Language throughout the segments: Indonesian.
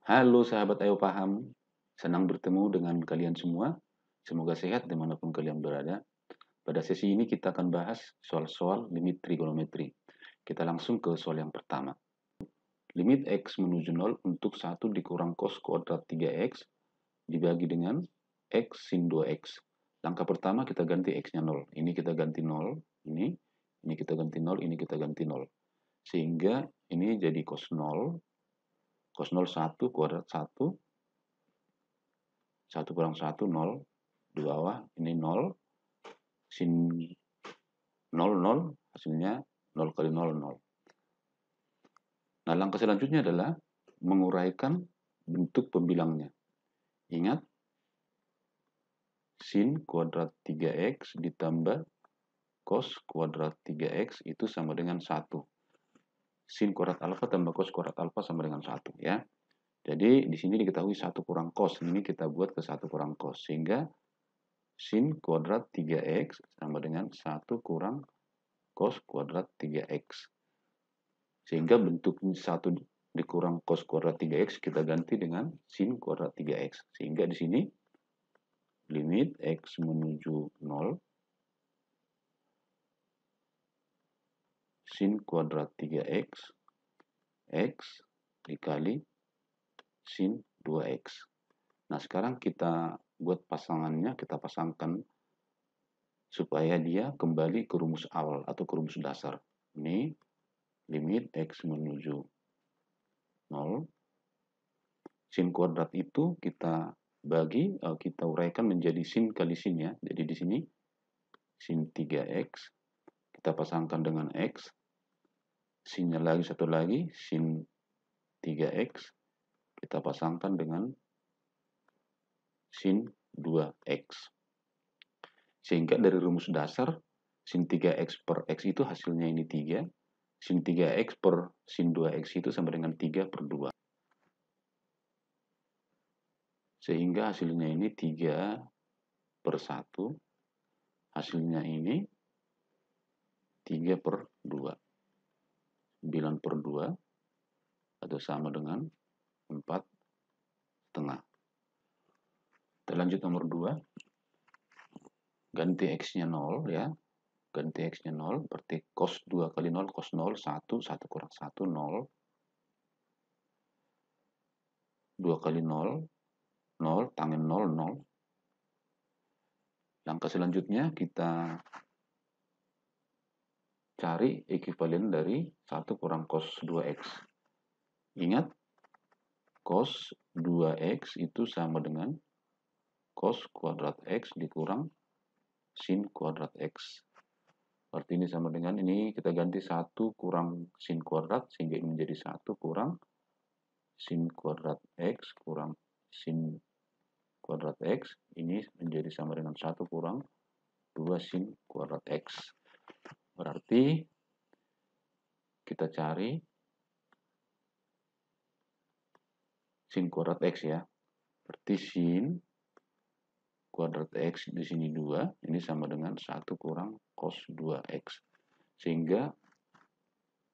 Halo sahabat Ayo Paham, senang bertemu dengan kalian semua. Semoga sehat dimanapun kalian berada. Pada sesi ini kita akan bahas soal-soal limit trigonometri. Kita langsung ke soal yang pertama. Limit X menuju 0 untuk 1 dikurang cos kuadrat 3X dibagi dengan X sin 2X. Langkah pertama kita ganti X-nya 0. Ini kita ganti 0, ini kita ganti 0, ini kita ganti 0. Sehingga ini jadi cos 0, cos 0 1 kuadrat 1, 1 kurang 1, 0. Di bawah ini 0. Sin 0, 0. Hasilnya 0 kali 0, 0. Nah, langkah selanjutnya adalah menguraikan bentuk pembilangnya. Ingat, sin kuadrat 3X ditambah cos kuadrat 3X itu sama dengan 1. Sin kuadrat alfa tambah cos kuadrat alfa sama dengan 1. Ya. Jadi, di sini diketahui 1 kurang cos. Ini kita buat ke 1 kurang cos. Sehingga sin kuadrat 3X sama dengan 1 kurang cos kuadrat 3X. Sehingga bentuk 1 dikurang cos kuadrat 3X kita ganti dengan sin kuadrat 3X. Sehingga di sini limit X menuju 0 sin kuadrat 3X X dikali sin 2X. Nah, sekarang kita buat pasangannya, kita pasangkan supaya dia kembali ke rumus awal atau ke rumus dasar. Ini limit X menuju 0. Sin kuadrat itu kita kita uraikan menjadi sin kali sin ya. Jadi di sini sin 3X kita pasangkan dengan X. Sinnya lagi satu lagi sin 3X kita pasangkan dengan sin 2X. Sehingga dari rumus dasar sin 3X per X itu hasilnya ini 3. Sin 3X per sin 2X itu sama dengan 3 per 2. Sehingga hasilnya ini 3 per 1. Hasilnya ini 3 per 2. 9 per 2 atau sama dengan 4,5. Kita lanjut nomor 2. Ganti X-nya 0 ya. Ganti X-nya 0. Berarti cos 2 kali 0, cos 0, 1. 1 kurang 1, 0. 2 kali 0, 0. Tangen 0, 0. Langkah selanjutnya kita cari ekuivalen dari 1 kurang cos 2X. Ingat, cos 2X itu sama dengan cos kuadrat X dikurang sin kuadrat X. Berarti ini sama dengan ini kita ganti 1 kurang sin kuadrat sehingga ini menjadi 1 kurang sin kuadrat X kurang sin kuadrat X. Ini menjadi sama dengan 1 kurang 2 sin kuadrat X. Berarti kita cari sin kuadrat X ya. Berarti sin kuadrat X di sini 2. Ini sama dengan 1 kurang cos 2X. Sehingga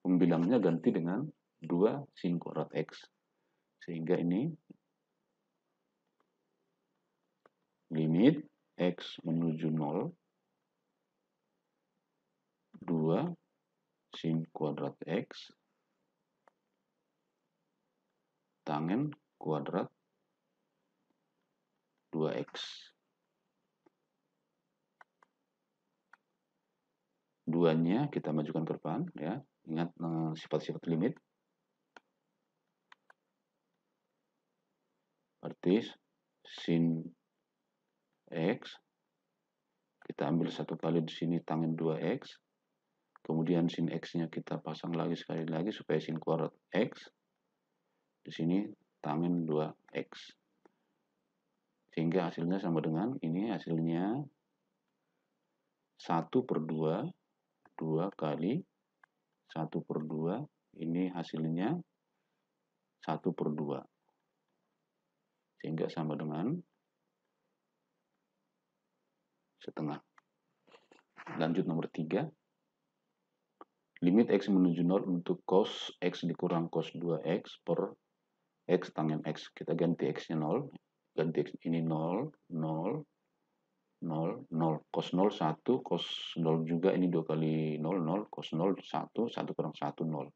pembilangnya ganti dengan 2 sin kuadrat X. Sehingga ini limit X menuju 0. 2 sin kuadrat X tangen kuadrat 2X. 2-nya kita majukan ke depan ya. Ingat sifat-sifat limit. Berarti sin X kita ambil satu kali di sini tangen 2X. Kemudian sin X-nya kita pasang lagi sekali lagi supaya sin kuadrat X. Di sini tangen 2X. Sehingga hasilnya sama dengan ini hasilnya 1 per 2. 2 kali 1 per 2. Ini hasilnya 1 per 2. Sehingga sama dengan setengah. Lanjut nomor 3. Limit X menuju 0 untuk cos X dikurang cos 2X per X tangen X. Kita ganti X-nya 0. Ganti X ini 0, 0, 0, 0. Cos 0, 1. Cos 0 juga. Ini 2 kali 0, 0. Cos 0, 1. 1 kurang 1, 0.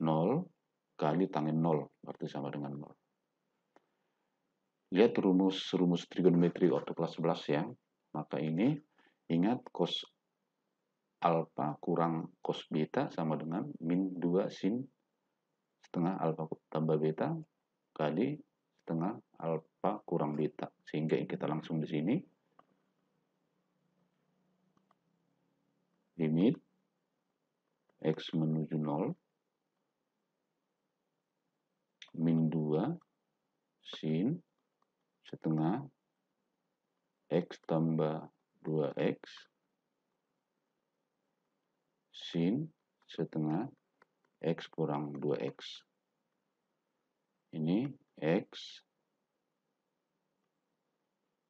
0 kali tangen 0. Berarti sama dengan 0. Lihat rumus trigonometri waktu kelas 11 ya. Maka ini ingat cos alfa kurang cos beta sama dengan min 2 sin setengah alfa tambah beta kali setengah alfa kurang beta. Sehingga kita langsung di sini limit X menuju 0 min 2 sin setengah X tambah 2X sin setengah X kurang 2X. Ini X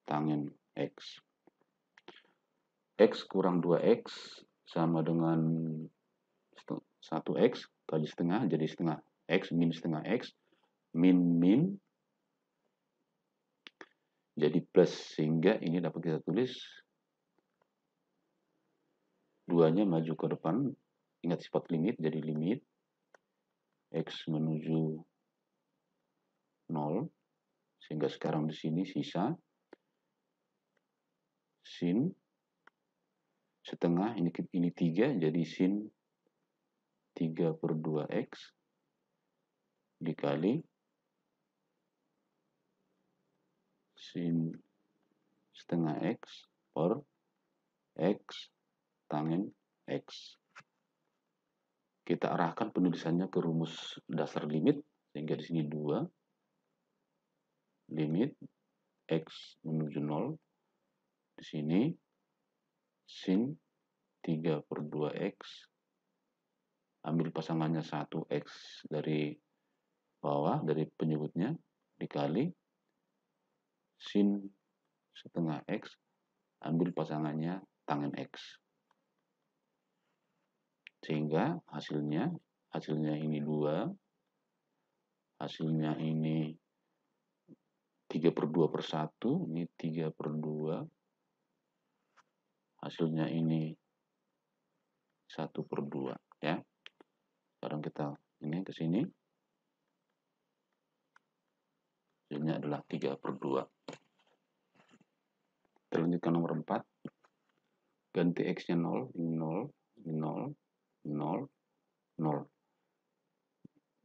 tangen X. X kurang 2X sama dengan 1X kali setengah, jadi setengah X min setengah X min jadi plus, sehingga ini dapat kita tulis 2-nya maju ke depan. Ingat sifat limit, jadi limit X menuju 0, sehingga sekarang di sini sisa sin setengah, ini 3, jadi sin 3 per 2X dikali sin setengah X per X tangen X. Kita arahkan penulisannya ke rumus dasar limit, sehingga di sini 2 limit X menuju 0, di sini sin 3 per 2X, ambil pasangannya 1X dari bawah, dari penyebutnya, dikali sin setengah X, ambil pasangannya tangen X. Sehingga hasilnya ini 2, hasilnya ini 3 per 2 per 1, ini 3 per 2, hasilnya ini 1 per 2 ya. Sekarang kita ini ke sini, hasilnya adalah 3 per 2. Kita lanjutkan nomor 4, ganti X-nya 0, ini 0, ini 0, 0, 0.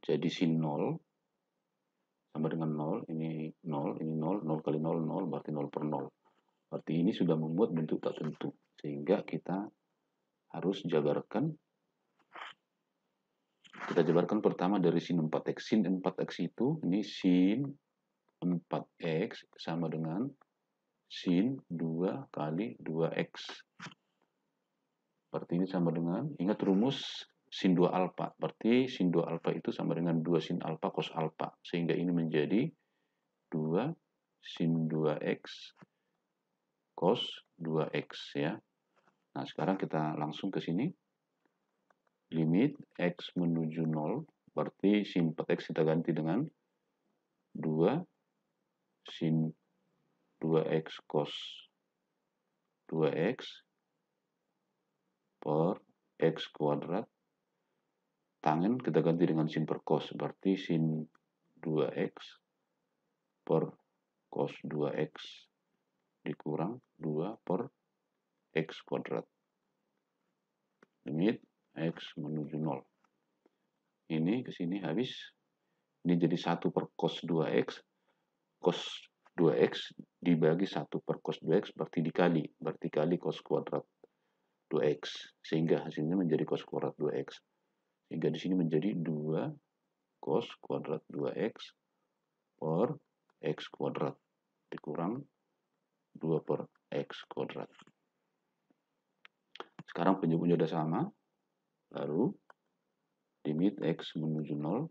Jadi sin 0 sama dengan 0, ini 0, ini 0, 0 kali 0, 0, berarti 0 per 0. Berarti ini sudah membuat bentuk tak tentu. Sehingga kita harus jabarkan. Kita jabarkan pertama dari sin 4X. Sin 4X itu, ini sin 4X sama dengan sin 2 kali 2X. Berarti ini sama dengan, ingat rumus sin 2 alfa. Berarti sin 2 alfa itu sama dengan 2 sin alfa cos alfa. Sehingga ini menjadi 2 sin 2X cos 2X ya. Nah, sekarang kita langsung ke sini. Limit X menuju 0. Berarti sin 4X kita ganti dengan 2 sin 2X cos 2X per X kuadrat. Tangen kita ganti dengan sin per cos. Berarti sin 2X per cos 2X dikurang 2 per X kuadrat. Limit X menuju 0. Ini ke sini habis. Ini jadi 1 per cos 2X. Cos 2X dibagi 1 per cos 2X berarti dikali. Berarti kali cos kuadrat 2X. Sehingga hasilnya menjadi cos kuadrat 2X. Sehingga di sini menjadi 2 cos kuadrat 2X per X kuadrat dikurang 2 per X kuadrat. Sekarang penyebutnya sudah sama. Lalu limit X menuju 0.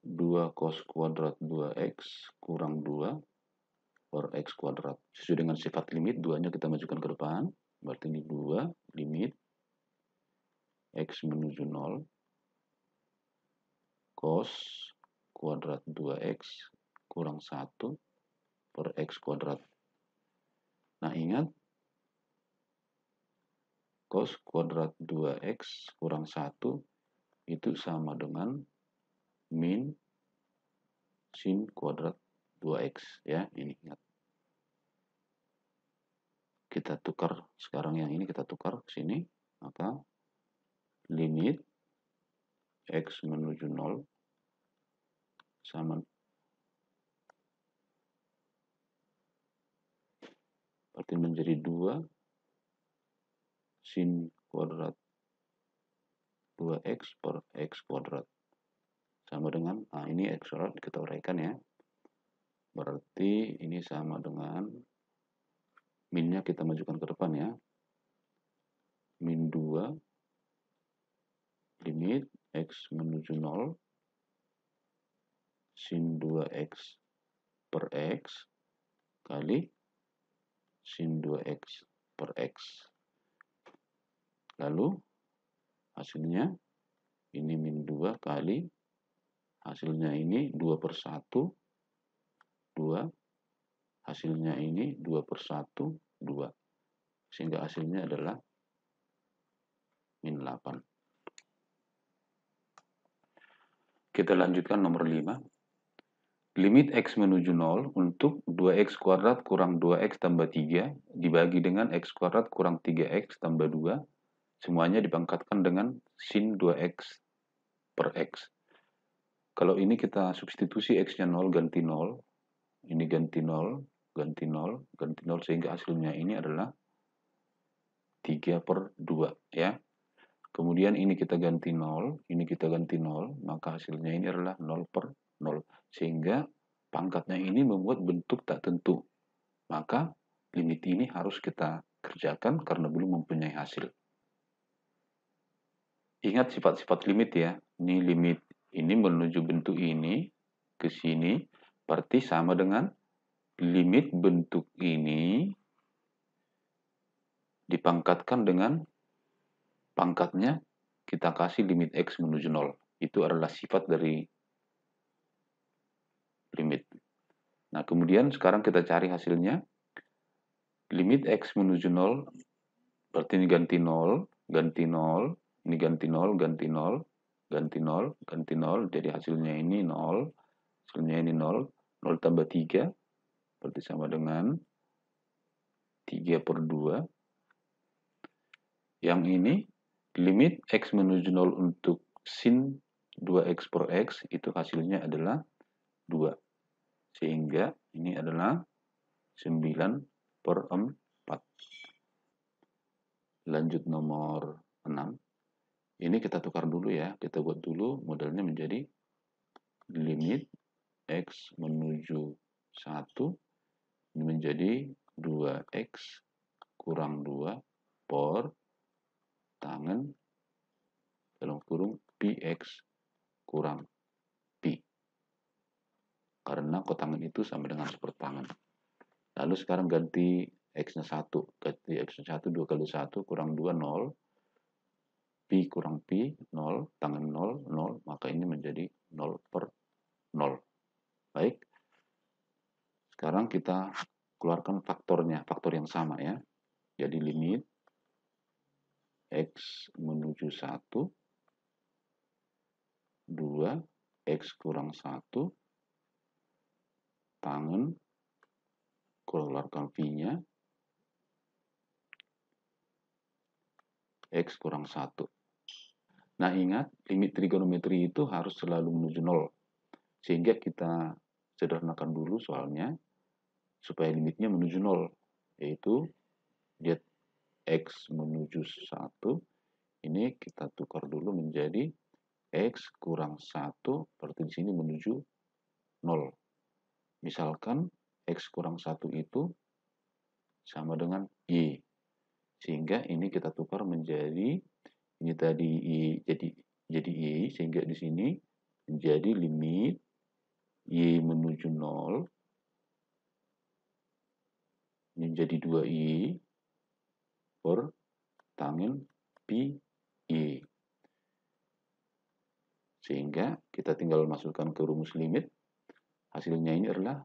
2 cos kuadrat 2X kurang 2 per X kuadrat. Sesuai dengan sifat limit, 2-nya kita majukan ke depan. Berarti ini 2 limit X menuju 0 cos kuadrat 2X kurang 1 per X kuadrat. Nah, ingat, cos kuadrat 2X kurang 1 itu sama dengan min sin kuadrat 2X. Ya, ini ingat. Kita tukar sekarang yang ini, kita tukar ke sini, maka limit X menuju 0 sama berarti menjadi 2 sin kuadrat 2X per X kuadrat sama dengan, nah ini X kuadrat kita uraikan ya, berarti ini sama dengan minnya kita majukan ke depan ya, min 2 limit X menuju 0 sin 2X per X kali sin 2X per X. Lalu hasilnya ini min 2 kali hasilnya ini 2 per 1 2, hasilnya ini 2 per 1 2, sehingga hasilnya adalah min 8. Kita lanjutkan nomor 5. Limit X menuju 0 untuk 2X kuadrat kurang 2X tambah 3 dibagi dengan X kuadrat kurang 3X tambah 2. Semuanya dipangkatkan dengan sin 2X per X. Kalau ini kita substitusi X-nya 0 ganti 0. Ini ganti 0, ganti 0, ganti 0. Sehingga hasilnya ini adalah 3 per 2. Ya. Kemudian ini kita ganti 0, ini kita ganti 0. Maka hasilnya ini adalah 0 per 0. Sehingga pangkatnya ini membuat bentuk tak tentu. Maka limit ini harus kita kerjakan karena belum mempunyai hasil. Ingat sifat-sifat limit ya. Ini limit ini menuju bentuk ini ke sini. Berarti sama dengan limit bentuk ini dipangkatkan dengan pangkatnya kita kasih limit X menuju 0. Itu adalah sifat dari limit. Nah, kemudian sekarang kita cari hasilnya. Limit X menuju 0, berarti ini ganti 0, ganti 0, ini ganti 0, ganti 0, ganti 0, ganti 0, jadi hasilnya ini 0, hasilnya ini 0, 0 tambah 3, berarti sama dengan 3 per 2. Yang ini, limit X menuju 0 untuk sin 2X per X, itu hasilnya adalah 2. Sehingga ini adalah 9 per 4. Lanjut nomor 6. Ini kita tukar dulu ya. Kita buat dulu modelnya menjadi limit X menuju 1. Ini menjadi 2X kurang 2 per tangan dalam kurung Px kurang Pi. Karena kotangan itu sama dengan sepertangan. Lalu sekarang ganti X-nya 1. Ganti X-nya 1, 2 kali 1 kurang 2, 0. Pi kurang Pi, 0. Tangan 0, 0. Maka ini menjadi 0 per 0. Baik. Sekarang kita keluarkan faktornya. Faktor yang sama ya. Jadi limit X menuju 1. 2. X kurang 1. Tangan. Keluarkan V-nya. X kurang 1. Nah, ingat, limit trigonometri itu harus selalu menuju 0. Sehingga kita sederhanakan dulu soalnya, supaya limitnya menuju 0. Yaitu, dia X menuju 1. Ini kita tukar dulu menjadi X kurang 1, berarti di sini menuju 0. Misalkan, X kurang 1 itu sama dengan Y. Sehingga ini kita tukar menjadi ini tadi jadi Y, sehingga di sini menjadi limit Y menuju 0 ini menjadi 2Y per tangen Pi Y. Sehingga kita tinggal masukkan ke rumus limit. Hasilnya ini adalah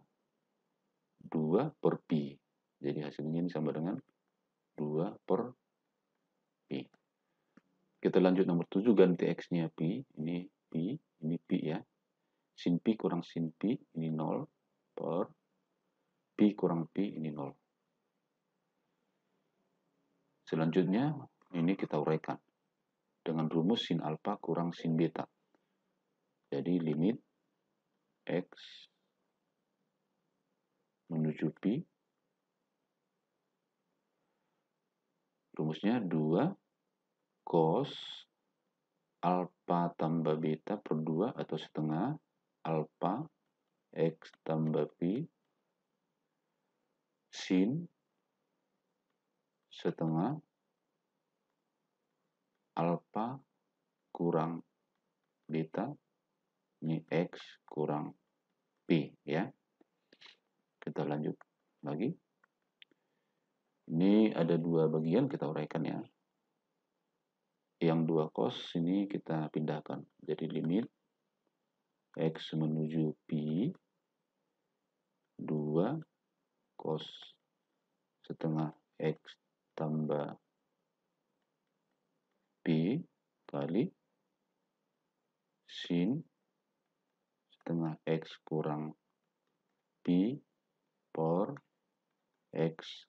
2 per pi. Jadi hasilnya ini sama dengan 2 per pi. Kita lanjut nomor 7, ganti X-nya pi. Ini pi ya. Sin pi kurang sin pi, ini 0 per pi kurang pi, ini 0. Selanjutnya, ini kita uraikan dengan rumus sin alfa kurang sin beta. Jadi limit X menuju pi. Rumusnya 2 cos alfa tambah beta per 2 atau setengah alfa X tambah pi sin setengah alfa kurang beta, ini X kurang pi ya. Kita lanjut lagi. Ini ada 2 bagian, kita uraikan ya. Yang 2 cos ini kita pindahkan. Jadi limit X menuju pi 2 cos setengah X tambah pi kali sin setengah X kurang pi per X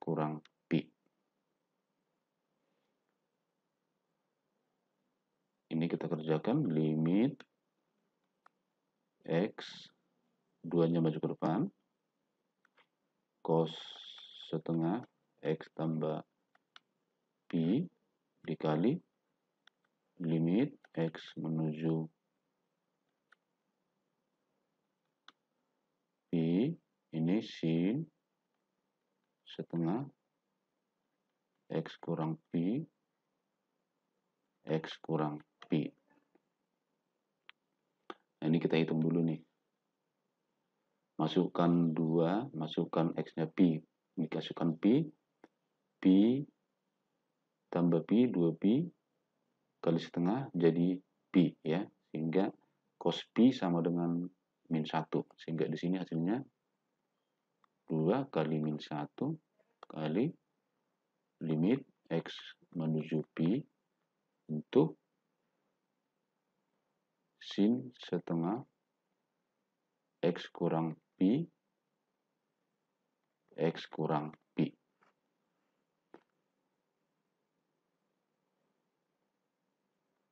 kurang pi. Ini kita kerjakan limit X, 2-nya maju ke depan, cos setengah X tambah pi dikali limit X menuju pi, ini sin setengah X kurang pi, X kurang pi. Nah, ini kita hitung dulu nih. Masukkan 2, masukkan X-nya pi. Ini masukkan pi tambah pi, 2pi kali setengah jadi pi ya. Sehingga cos pi sama dengan min 1. Sehingga di sini hasilnya 2 kali min 1 kali limit X menuju pi untuk sin setengah X kurang pi, X kurang pi.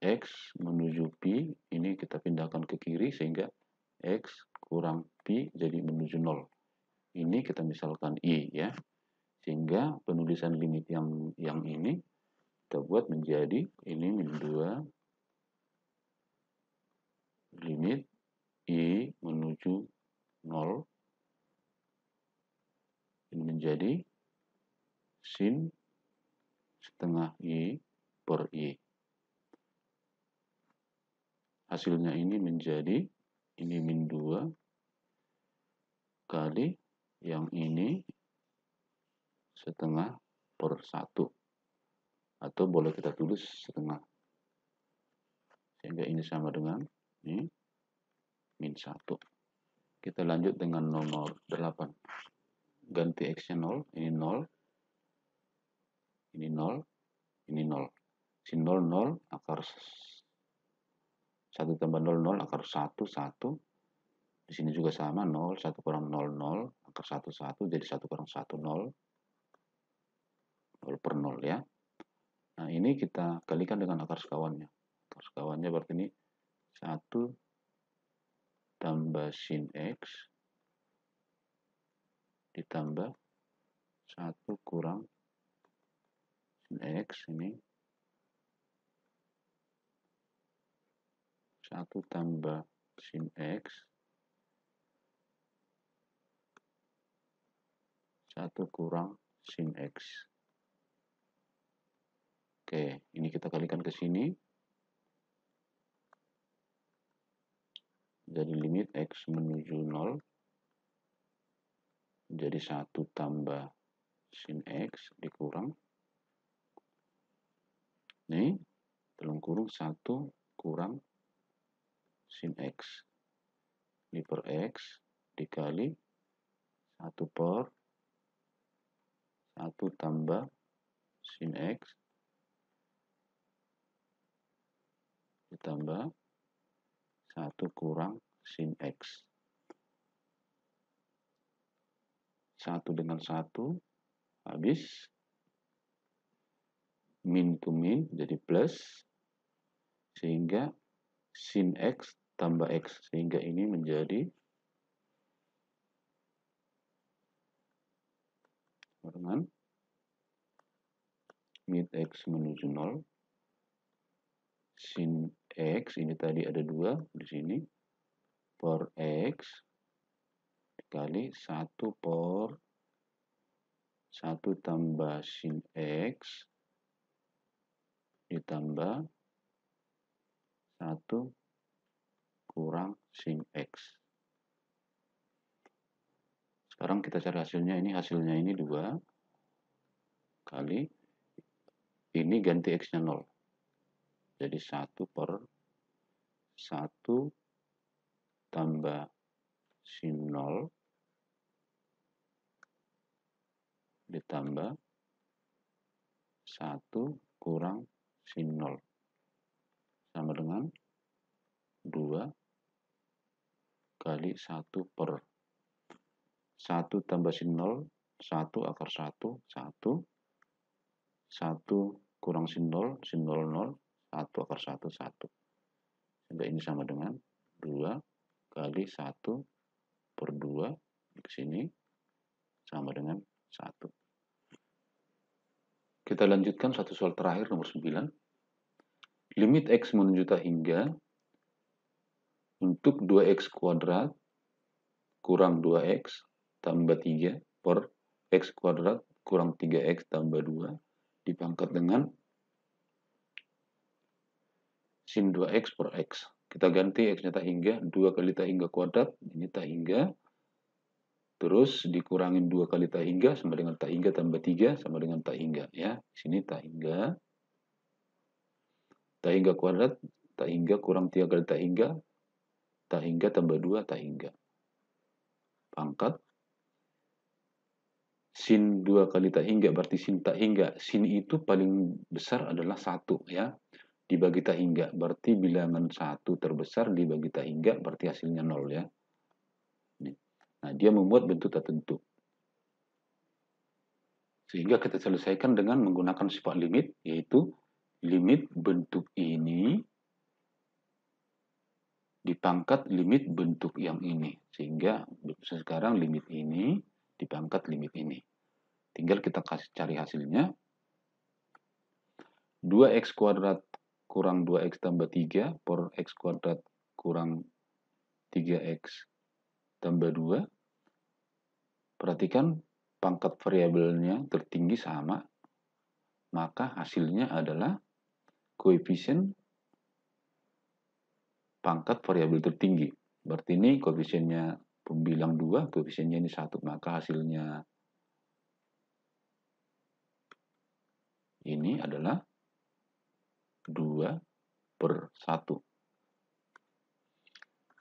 X menuju pi, ini kita pindahkan ke kiri sehingga X kurang pi jadi menuju 0. Ini kita misalkan I ya. Sehingga penulisan limit yang ini kita buat menjadi ini min 2 limit I menuju 0. Ini menjadi sin setengah I per I. Hasilnya ini menjadi ini min 2 kali yang ini setengah per 1. Atau boleh kita tulis setengah. Sehingga ini sama dengan ini min 1. Kita lanjut dengan nomor 8. Ganti X-nya 0, ini 0. Ini 0, ini 0. Sin 0, 0, akar 1 tambah 0, 0, akar 1, 1. Di sini juga sama, 0, 1 kurang 0, 0, akar 1, 1, jadi 1 kurang 1, 0. 0 per 0 ya. Nah, ini kita kalikan dengan akar sekawannya. Akar sekawannya berarti ini 1 tambah sin X ditambah 1 kurang sin X, ini 1 tambah sin X 1 kurang sin X. Oke, ini kita kalikan ke sini. Jadi limit X menuju 0 jadi 1 tambah sin X dikurang. Nih, dalam kurung 1 kurang sin X. Ini per X dikali 1 per 1 tambah sin X ditambah 1 kurang sin X. 1 dengan 1 habis, min to min jadi plus, sehingga sin X tambah X, sehingga ini menjadi dengan min X menuju 0, sin X ini tadi ada 2 di sini, per X dikali 1 per 1 tambah sin X ditambah 1 kurang sin X. Sekarang kita cari hasilnya. Hasilnya ini 2 kali, ini ganti X-nya 0. Jadi 1 per 1 tambah sin 0 ditambah 1 kurang sin 0 sama dengan 2 kali 1 per 1 tambah sin 0, 1 akar 1, 1 kurang sin 0, 0, 1 akar 1, 1. Sehingga ini sama dengan 2 kali 1 per 2 di sini sama dengan 1. Kita lanjutkan satu soal terakhir nomor 9. Limit X menuju tak hingga untuk 2X kuadrat kurang 2X tambah 3 per X kuadrat kurang 3X tambah 2 dipangkat dengan sin 2X per X. Kita ganti X-nya tak hingga, 2 kali tak hingga kuadrat, ini tak hingga, terus dikurangin 2 kali tak hingga sama dengan tak hingga tambah 3 sama dengan tak hingga. Ya, di sini tak hingga kuadrat, tak hingga kurang 3 kali tak hingga tambah 2 tak hingga. Pangkat sin 2 kali tak hingga berarti sin tak hingga. Sin itu paling besar adalah 1 ya. Dibagi tak hingga berarti bilangan 1 terbesar dibagi tak hingga berarti hasilnya 0 ya. Nah, dia membuat bentuk tak tentu. Sehingga kita selesaikan dengan menggunakan sifat limit, yaitu limit bentuk ini dipangkat limit bentuk yang ini. Sehingga sekarang limit ini dipangkat limit ini. Tinggal kita cari hasilnya. 2X kuadrat kurang 2X tambah 3 per X kuadrat kurang 3X tambah 2. Perhatikan pangkat variabelnya tertinggi sama, maka hasilnya adalah koefisien pangkat variabel tertinggi. Berarti ini koefisiennya pembilang 2, koefisiennya ini 1, maka hasilnya ini adalah 2 per 1.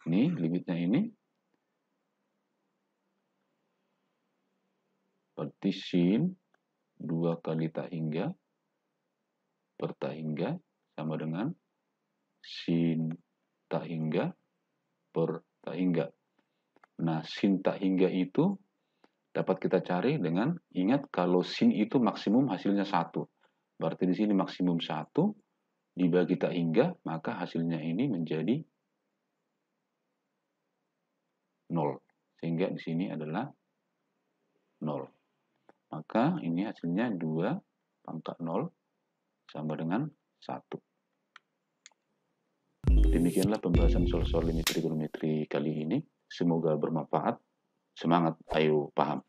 Ini limitnya ini. Berarti sin 2 kali tak hingga per tak hingga sama dengan sin tak hingga per tak hingga. Nah, sin tak hingga itu dapat kita cari dengan, ingat kalau sin itu maksimum hasilnya 1. Berarti di sini maksimum 1 dibagi tak hingga, maka hasilnya ini menjadi 0. Sehingga di sini adalah 0. Maka ini hasilnya 2 pangkat 0 sama dengan 1. Demikianlah pembahasan soal-soal limit trigonometri kali ini. Semoga bermanfaat. Semangat, ayo paham.